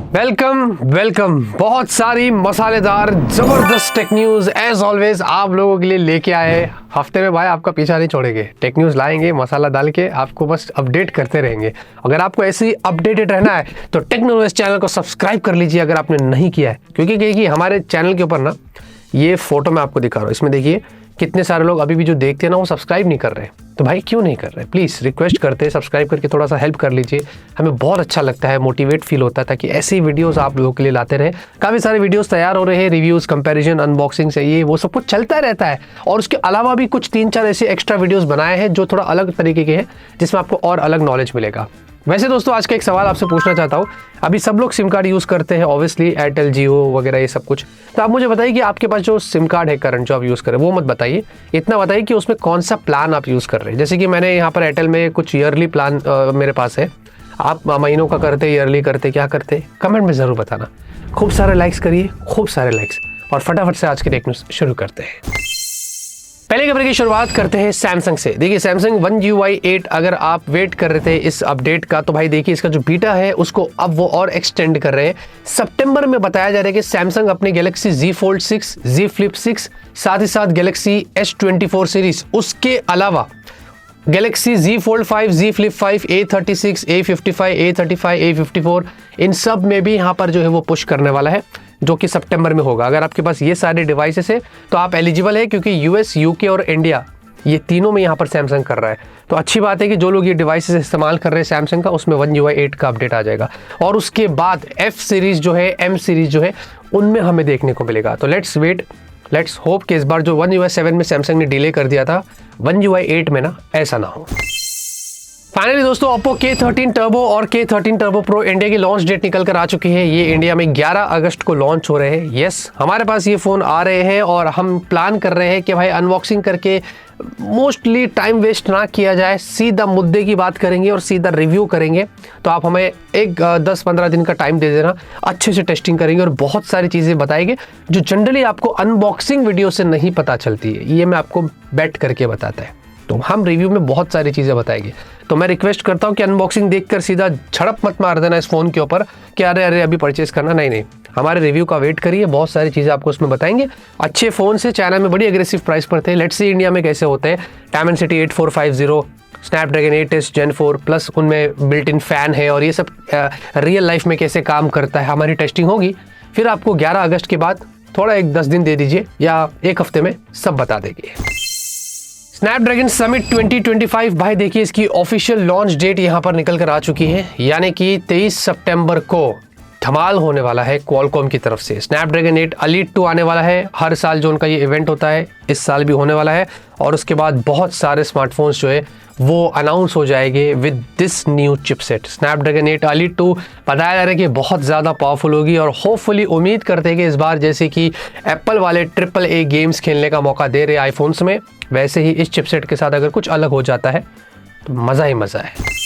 Welcome welcome. बहुत सारी मसालेदार जबरदस्त टेक न्यूज एज ऑलवेज आप लोगों के लिए लेके आए। हफ्ते में भाई आपका पीछा नहीं छोड़ेंगे, टेक न्यूज लाएंगे मसाला डाल के, आपको बस अपडेट करते रहेंगे। अगर आपको ऐसे ही अपडेटेड रहना है तो टेक्नोलॉजी चैनल को सब्सक्राइब कर लीजिए अगर आपने नहीं किया है, क्योंकि हमारे चैनल के ऊपर ना ये फोटो मैं आपको दिखा रहा हूँ, इसमें देखिए कितने सारे लोग अभी भी जो देखते हैं ना वो सब्सक्राइब नहीं कर रहे। तो भाई क्यों नहीं कर रहे, प्लीज़ रिक्वेस्ट करते हैं सब्सक्राइब करके थोड़ा सा हेल्प कर लीजिए। हमें बहुत अच्छा लगता है, मोटिवेट फील होता है ताकि ऐसे ही वीडियोस आप लोगों के लिए लाते रहे। काफ़ी सारे वीडियोस तैयार हो रहे हैं, रिव्यूज़, कंपैरिजन, अनबॉक्सिंग से ये वो सब कुछ चलता रहता है। और उसके अलावा भी कुछ 3-4 ऐसे एक्स्ट्रा वीडियोज़ बनाए हैं जो थोड़ा अलग तरीके के हैं, जिसमें आपको और अलग नॉलेज मिलेगा। वैसे दोस्तों आज का एक सवाल आपसे पूछना चाहता हूँ। अभी सब लोग सिम कार्ड यूज़ करते हैं, ऑब्वियसली एयरटेल, जियो वगैरह ये सब कुछ। तो आप मुझे बताइए कि आपके पास जो सिम कार्ड है करंट जो आप यूज़ कर रहे हैं वो मत बताइए, इतना बताइए कि उसमें कौन सा प्लान आप यूज़ कर रहे हैं। जैसे कि मैंने यहाँ पर एयरटेल में कुछ ईयरली प्लान मेरे पास है। आप महीनों का करते, ईयरली करते, क्या करते, कमेंट में ज़रूर बताना। खूब सारे लाइक्स करिए, खूब सारे लाइक्स, और फटाफट से आज की टेक न्यूज़ शुरू करते हैं। पहले खबर की शुरुआत करते हैं सैमसंग से। देखिए सैमसंग One UI 8 अगर आप वेट कर रहे थे इस अपडेट का, तो भाई देखिए इसका जो बीटा है उसको अब वो और एक्सटेंड कर रहे हैं। सितंबर में बताया जा रहा है कि सैमसंग अपनी Galaxy Z Fold 6, Z Flip 6, साथ ही साथ गैलेक्सी S24 सीरीज, उसके अलावा Galaxy Z Fold 5, Z Flip 5, A36, A55, A35, A54, इन सब में भी यहाँ पर जो है वो पुश करने वाला है, जो कि सितंबर में होगा। अगर आपके पास ये सारे डिवाइसेस है तो आप एलिजिबल है, क्योंकि यूएस, यूके और इंडिया ये तीनों में यहाँ पर सैमसंग कर रहा है। तो अच्छी बात है कि जो लोग ये डिवाइसेस इस्तेमाल कर रहे हैं सैमसंग का, उसमें One UI 8 का अपडेट आ जाएगा। और उसके बाद F सीरीज जो है, M सीरीज जो है, उनमें हमें देखने को मिलेगा। तो लेट्स वेट, लेट्स होप कि इस बार जो One UI 7 में सैमसंग ने डिले कर दिया था, One UI 8 में ना ऐसा ना हो। फाइनली दोस्तों Oppo K13 Turbo और K13 Turbo Pro इंडिया की लॉन्च डेट निकल कर आ चुकी है। ये इंडिया में 11 अगस्त को लॉन्च हो रहे हैं। यस, हमारे पास ये फ़ोन आ रहे हैं और हम प्लान कर रहे हैं कि भाई अनबॉक्सिंग करके मोस्टली टाइम वेस्ट ना किया जाए, सीधा मुद्दे की बात करेंगे और सीधा रिव्यू करेंगे। तो आप हमें एक 10-15 दिन का टाइम दे देना, अच्छे से टेस्टिंग करेंगे और बहुत सारी चीज़ें बताएंगे जो जनरली आपको अनबॉक्सिंग वीडियो से नहीं पता चलती है। ये मैं आपको बैठ करके बताता है, तो हम रिव्यू में बहुत सारी चीज़ें बताएंगे। तो मैं रिक्वेस्ट करता हूँ कि अनबॉक्सिंग देखकर सीधा झड़प मत मार देना इस फ़ोन के ऊपर कि अरे अभी परचेस करना। नहीं, हमारे रिव्यू का वेट करिए, बहुत सारी चीज़ें आपको उसमें बताएंगे। अच्छे फ़ोन से चाइना में बड़ी एग्रेसिव प्राइस पर थे, लेट्स सी इंडिया में कैसे होते हैं। Dimensity 8450, Snapdragon 8S Gen 4 plus उनमें बिल्ट इन फ़ैन है, और ये सब रियल लाइफ में कैसे काम करता है हमारी टेस्टिंग होगी। फिर आपको 11 अगस्त के बाद थोड़ा एक 10 दिन दे दीजिए या एक हफ्ते में सब बता देंगे। स्नैपड्रैगन समिट 2025 भाई देखिए इसकी ऑफिशियल लॉन्च डेट यहाँ पर निकल कर आ चुकी है, यानी कि 23 सितंबर को धमाल होने वाला है क्वालकॉम की तरफ से। स्नैपड्रैगन 8 Elite 2 आने वाला है। हर साल जो उनका ये इवेंट होता है इस साल भी होने वाला है, और उसके बाद बहुत सारे स्मार्टफोन्स जो है वो अनाउंस हो जाएंगे with this new chipset. Snapdragon 8 Elite 2 बताया जा रहा है कि बहुत ज़्यादा पावरफुल होगी, और होपफुली उम्मीद करते हैं कि इस बार जैसे कि एप्पल वाले AAA गेम्स खेलने का मौका दे रहे आईफोन्स में, वैसे ही इस चिपसेट के साथ अगर कुछ अलग हो जाता है तो मज़ा ही मज़ा है।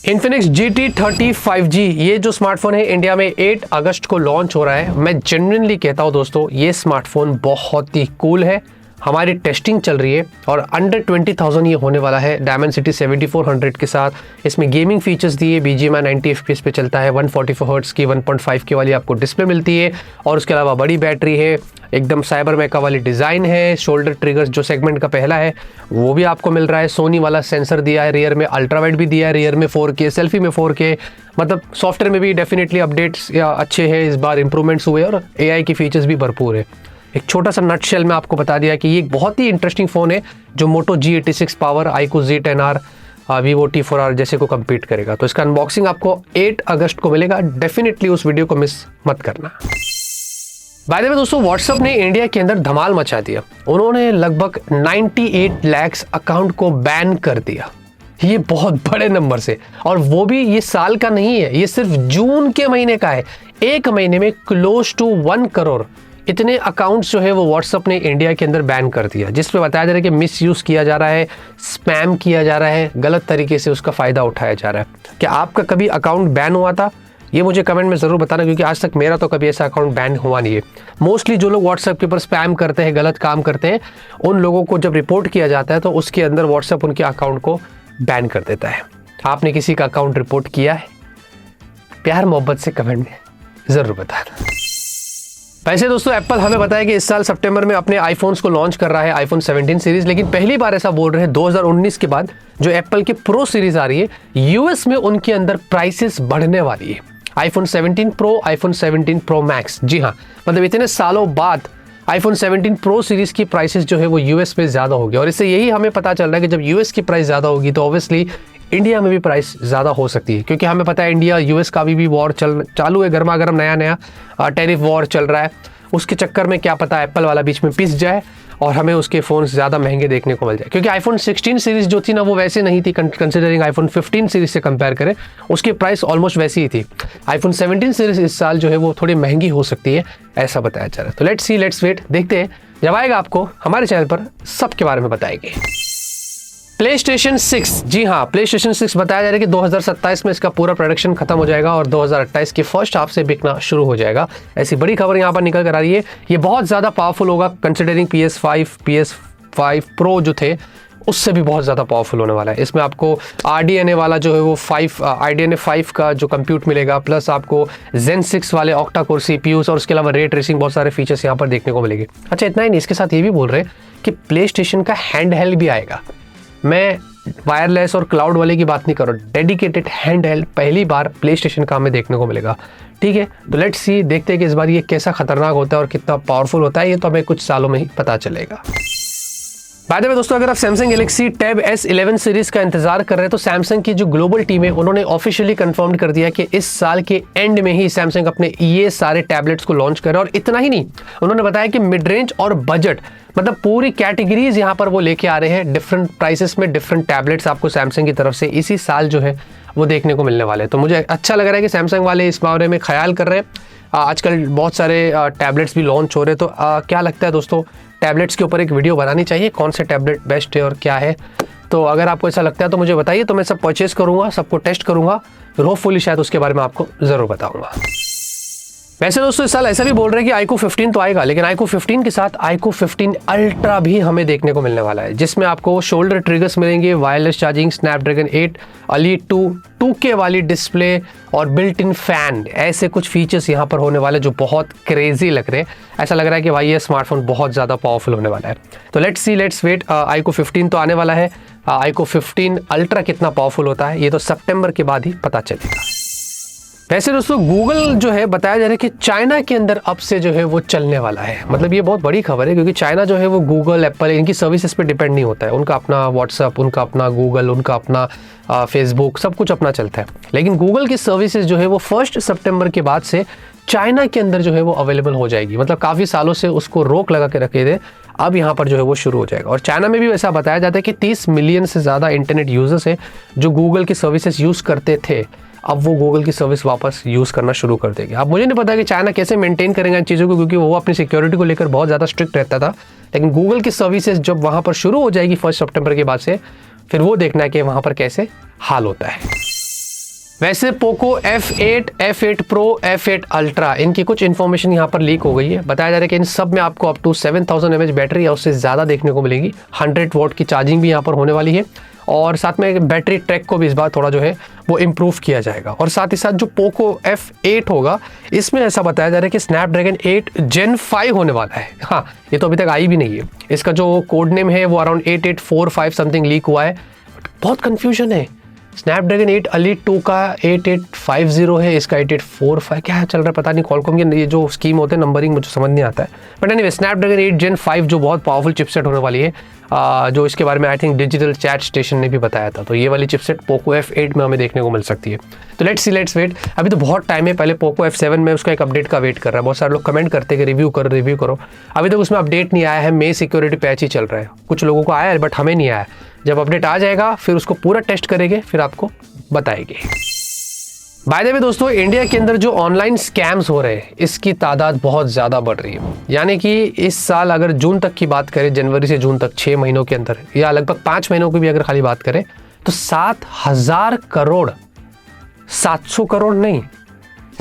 Infinix GT30 5G ये जो स्मार्टफोन है इंडिया में 8 अगस्त को लॉन्च हो रहा है। मैं जेन्युइनली कहता हूँ दोस्तों, ये स्मार्टफोन बहुत ही कूल है। हमारी टेस्टिंग चल रही है और अंडर 20,000 ये होने वाला है Dimensity 7400 के साथ। इसमें गेमिंग फीचर्स दिए, BGMI 90 FPS पे चलता है, 144 हर्ट्ज़ की 1.5K वाली आपको डिस्प्ले मिलती है, और उसके अलावा बड़ी बैटरी है, एकदम साइबर मेका वाली डिज़ाइन है। शोल्डर ट्रिगर्स जो सेगमेंट का पहला है वो भी आपको मिल रहा है। सोनी वाला सेंसर दिया है, रियर में अल्ट्रा वाइड भी दिया है, रियर में 4K, सेल्फी में 4K। मतलब सॉफ्टवेयर में भी डेफिनेटली अपडेट्स या अच्छे हैं, इस बार इंप्रूवमेंट्स हुए, और AI की फीचर्स भी भरपूर है। एक छोटा सा नटशेल में आपको बता दिया कि ये एक बहुत ही इंटरेस्टिंग फ़ोन है जो Moto G86 power, iQOO Z10R, Vivo T4R जैसे को कम्पीट करेगा। तो इसका अनबॉक्सिंग आपको 8 अगस्त को मिलेगा, डेफिनेटली उस वीडियो को मिस मत करना। बाय द वे दोस्तों, व्हाट्सएप ने इंडिया के अंदर धमाल मचा दिया। उन्होंने लगभग 98 लाख अकाउंट को बैन कर दिया, ये बहुत बड़े नंबर से, और वो भी ये साल का नहीं है, ये सिर्फ जून के महीने का है। एक महीने में क्लोज टू 1 करोड़ इतने अकाउंट्स जो है वो व्हाट्सएप ने इंडिया के अंदर बैन कर दिया, जिसपे बताया जा रहा है कि मिसयूज़ किया जा रहा है, स्पैम किया जा रहा है, गलत तरीके से उसका फ़ायदा उठाया जा रहा है। क्या आपका कभी अकाउंट बैन हुआ था? ये मुझे कमेंट में ज़रूर बताना, क्योंकि आज तक मेरा तो कभी ऐसा अकाउंट बैन हुआ नहीं है। मोस्टली जो लोग व्हाट्सएप के ऊपर स्पैम करते हैं, गलत काम करते हैं, उन लोगों को जब रिपोर्ट किया जाता है तो उसके अंदर व्हाट्सएप उनके अकाउंट को बैन कर देता है। आपने किसी का अकाउंट रिपोर्ट किया है? प्यार मोहब्बत से कमेंट में ज़रूर बताना। वैसे दोस्तों एप्पल हमें बताया कि इस साल सितंबर में अपने आईफोन्स को लॉन्च कर रहा है, आईफोन 17 सीरीज, लेकिन पहली बार ऐसा बोल रहे हैं 2019 के बाद जो एप्पल की प्रो सीरीज आ रही है यूएस में उनके अंदर प्राइसेस बढ़ने वाली है। IPhone 17 pro, iPhone 17 pro max, जी हाँ, मतलब इतने सालों बाद आईफोन 17 प्रो सीरीज की प्राइसेस जो है वो यूएस में ज़्यादा होगी और इससे यही हमें पता चल रहा है कि जब यूएस की प्राइस ज़्यादा होगी तो ऑब्वियसली इंडिया में भी प्राइस ज़्यादा हो सकती है, क्योंकि हमें पता है इंडिया यूएस का भी वॉर चालू है, गर्मा गर्म नया टैरिफ वॉर चल रहा है। उसके चक्कर में क्या पता एप्पल वाला बीच में पिस जाए और हमें उसके फ़ोन ज़्यादा महंगे देखने को मिल जाए, क्योंकि आईफोन 16 सीरीज़ जो थी ना वो वैसे नहीं थी, कंसिडरिंग आईफोन 15 सीरीज़ से कंपेयर करें उसकी प्राइस ऑलमोस्ट वैसी ही थी। आईफोन 17 सीरीज़ इस साल जो है वो थोड़ी महंगी हो सकती है, ऐसा बताया जा रहा है। तो लेट्स वेट, देखते हैं, जब आएगा आपको हमारे चैनल पर सबके बारे में बताएंगे। PlayStation 6, जी हाँ, PlayStation 6 बताया जा रहा है कि 2027 में इसका पूरा प्रोडक्शन खत्म हो जाएगा और 2028 की फर्स्ट हाफ से बिकना शुरू हो जाएगा। ऐसी बड़ी खबर यहाँ पर निकल कर आ रही है। ये बहुत ज़्यादा पावरफुल होगा, कंसिडरिंग PS5 Pro जो थे उससे भी बहुत ज़्यादा पावरफुल होने वाला है। इसमें आपको RDNA वाला जो है वो RDNA 5 का जो कंप्यूट मिलेगा, प्लस आपको Zen 6 वाले ऑक्टा कोर CPUs और उसके अलावा रे ट्रेसिंग, बहुत सारे फीचर्स यहाँ पर देखने को मिलेंगे। अच्छा, इतना ही नहीं, इसके साथ ये भी बोल रहे हैं कि PlayStation का हैंड हेल्ड भी आएगा। मैं वायरलेस और क्लाउड वाले की बात नहीं कर रहा, डेडिकेटेड हैंड हेल्ड पहली बार PlayStation का हमें देखने को मिलेगा। ठीक है, तो लेट्स सी, देखते हैं कि इस बार ये कैसा खतरनाक होता है और कितना पावरफुल होता है, ये तो हमें कुछ सालों में ही पता चलेगा। बाय द वे दोस्तों, अगर आप Samsung Galaxy Tab S11 series का इंतजार कर रहे हैं तो सैमसंग की जो ग्लोबल टीम है उन्होंने ऑफिशियली कंफर्म कर दिया कि इस साल के एंड में ही सैमसंग अपने ये सारे टैबलेट्स को लॉन्च करे। और इतना ही नहीं, उन्होंने बताया कि मिड रेंज और बजट, मतलब पूरी कैटेगरीज यहाँ पर वो लेके आ रहे हैं। डिफरेंट प्राइसेस में डिफरेंट टैबलेट्स आपको सैमसंग की तरफ से इसी साल जो है वो देखने को मिलने वाले हैं। तो मुझे अच्छा लग रहा है कि सैमसंग वाले इस बारे में ख्याल कर रहे हैं। आजकल बहुत सारे टैबलेट्स भी लॉन्च हो रहे हैं, तो क्या लगता है दोस्तों, टैबलेट्स के ऊपर एक वीडियो बनानी चाहिए, कौन से टैबलेट बेस्ट है और क्या है। तो अगर आपको ऐसा लगता है तो मुझे बताइए, तो मैं सब परचेस करूँगा, सबको टेस्ट करूँगा, फिर होपफुली शायद उसके बारे में आपको ज़रूर बताऊँगा। वैसे दोस्तों इस साल ऐसा भी बोल रहे हैं कि iQOO 15 तो आएगा, लेकिन iQOO 15 के साथ iQOO 15 अल्ट्रा भी हमें देखने को मिलने वाला है, जिसमें आपको शोल्डर ट्रिगर्स मिलेंगे, wireless charging, Snapdragon 8 Elite 2 2K वाली डिस्प्ले और बिल्ट इन फैन, ऐसे कुछ फीचर्स यहाँ पर होने वाले जो बहुत क्रेजी लग रहे हैं। ऐसा लग रहा है कि भाई ये स्मार्टफोन बहुत ज़्यादा पावरफुल होने वाला है। तो लेट्स वेट, iQOO 15 तो आने वाला है, iQOO 15 अल्ट्रा कितना पावरफुल होता है ये तो सितंबर के बाद ही पता चलेगा। वैसे दोस्तों गूगल जो है बताया जा रहा है कि चाइना के अंदर अब से जो है वो चलने वाला है। मतलब ये बहुत बड़ी खबर है, क्योंकि चाइना जो है वो गूगल, एप्पल, इनकी सर्विसेज पे डिपेंड नहीं होता है। उनका अपना व्हाट्सअप, उनका अपना गूगल, उनका अपना फेसबुक, सब कुछ अपना चलता है। लेकिन गूगल की सर्विसेज जो है वो 1 सितंबर के बाद से चाइना के अंदर जो है वो अवेलेबल हो जाएगी। मतलब काफ़ी सालों से उसको रोक लगा के रखे थे, अब यहाँ पर जो है वो शुरू हो जाएगा। और चाइना में भी वैसा बताया जाता है कि 30 मिलियन से ज़्यादा इंटरनेट यूजर्स हैं जो गूगल की सर्विसेज यूज़ करते थे, अब वो गूगल की सर्विस वापस यूज़ करना शुरू कर देगी। अब मुझे नहीं पता कि चाइना कैसे मेंटेन करेगा इन चीज़ों को, क्योंकि वो अपनी सिक्योरिटी को लेकर बहुत ज़्यादा स्ट्रिक्ट रहता था। लेकिन गूगल की सर्विसेज जब वहाँ पर शुरू हो जाएगी 1 सितंबर के बाद से, फिर वो देखना है कि वहाँ पर कैसे हाल होता है। वैसे Poco F8 Pro, F8 ultra, इनकी कुछ इन्फॉर्मेशन यहाँ पर लीक हो गई है। बताया जा रहा है कि इन सब में आपको अप टू 7000 mAh बैटरी या उससे ज़्यादा देखने को मिलेगी। 100 वॉट की चार्जिंग भी यहाँ पर होने वाली है और साथ में बैटरी ट्रैक को भी इस बार थोड़ा जो है वो इम्प्रूव किया जाएगा। और साथ ही साथ जो पोको F8 होगा, इसमें ऐसा बताया जा रहा है कि स्नैपड्रैगन 8 Gen 5 होने वाला है। हाँ, ये तो अभी तक आई भी नहीं है। इसका जो कोड नेम है वो अराउंड 8845 समथिंग लीक हुआ है। बहुत कन्फ्यूजन है, स्नैपड्रैगन 8 Elite 2 का 8850 है, इसका 8845 क्या चल रहा है पता नहीं। कॉलकॉम के ये जो स्कीम होते हैं नंबरिंग मुझे समझ नहीं आता है, बट एनीवे स्नैपड्रैगन 8 Gen 5 जो बहुत पावरफुल चिपसेट होने वाली है, जो इसके बारे में I think digital chat station ने भी बताया था। तो ये वाली चिपसेट पोको F8 में हमें देखने को मिल सकती है। तो लेट्स वेट, अभी तो बहुत टाइम है। पहले पोको F7 में उसका एक अपडेट का वेट कर रहा है। बहुत सारे लोग कमेंट करते हैं कि रिव्यू करो। अभी तक उसमें अपडेट नहीं आया है, मे सिक्योरिटी पैच ही चल रहा है। कुछ लोगों को आया है बट हमें नहीं आया। जब अपडेट आ जाएगा फिर उसको पूरा टेस्ट करेंगे, फिर आपको बताएंगे। बाय द वे दोस्तों, इंडिया के अंदर जो ऑनलाइन स्कैम्स हो रहे हैं इसकी तादाद बहुत ज़्यादा बढ़ रही है। यानी कि इस साल अगर जून तक की बात करें, जनवरी से जून तक 6 महीनों के अंदर, या लगभग 5 महीनों की भी अगर खाली बात करें, तो 7,000 करोड़, 700 करोड़ नहीं,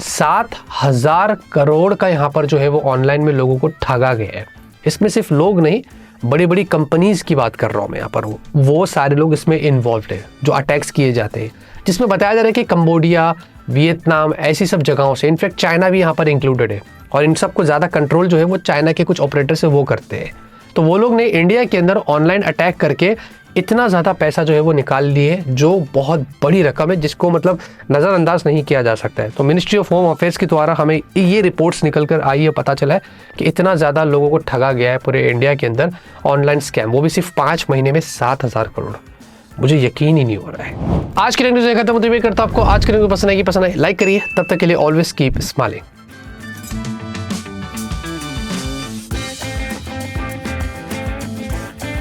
7,000 करोड़ का यहाँ पर जो है वो ऑनलाइन में लोगों को ठगा गया है। इसमें सिर्फ लोग नहीं, बड़ी बड़ी कंपनीज की बात कर रहा हूँ मैं यहाँ पर। वो सारे लोग इसमें इन्वॉल्व है जो अटैक्स किए जाते हैं, जिसमें बताया जा रहा है कि कंबोडिया, वियतनाम, ऐसी सब जगहों से, इनफैक्ट चाइना भी यहाँ पर इंक्लूडेड है। और इन सबको ज़्यादा कंट्रोल जो है वो चाइना के कुछ ऑपरेटर से वो करते हैं। तो वो लोग ने इंडिया के अंदर ऑनलाइन अटैक करके इतना ज़्यादा पैसा जो है वो निकाल लिए, जो बहुत बड़ी रकम है, जिसको मतलब नज़रअंदाज नहीं किया जा सकता है। तो मिनिस्ट्री ऑफ होम अफेयर्स के द्वारा हमें ये रिपोर्ट्स निकल कर आई है, पता चला है कि इतना ज़्यादा लोगों को ठगा गया है पूरे इंडिया के अंदर ऑनलाइन स्कैम, वो भी सिर्फ 5 महीने में 7,000 करोड़। मुझे यकीन ही नहीं हो रहा है। आज की न्यूज़ खत्म होती है, करता आपको आज की न्यूज़ पसंद आएगी, लाइक करिए। तब तक के लिए ऑलवेज कीप स्माइलिंग।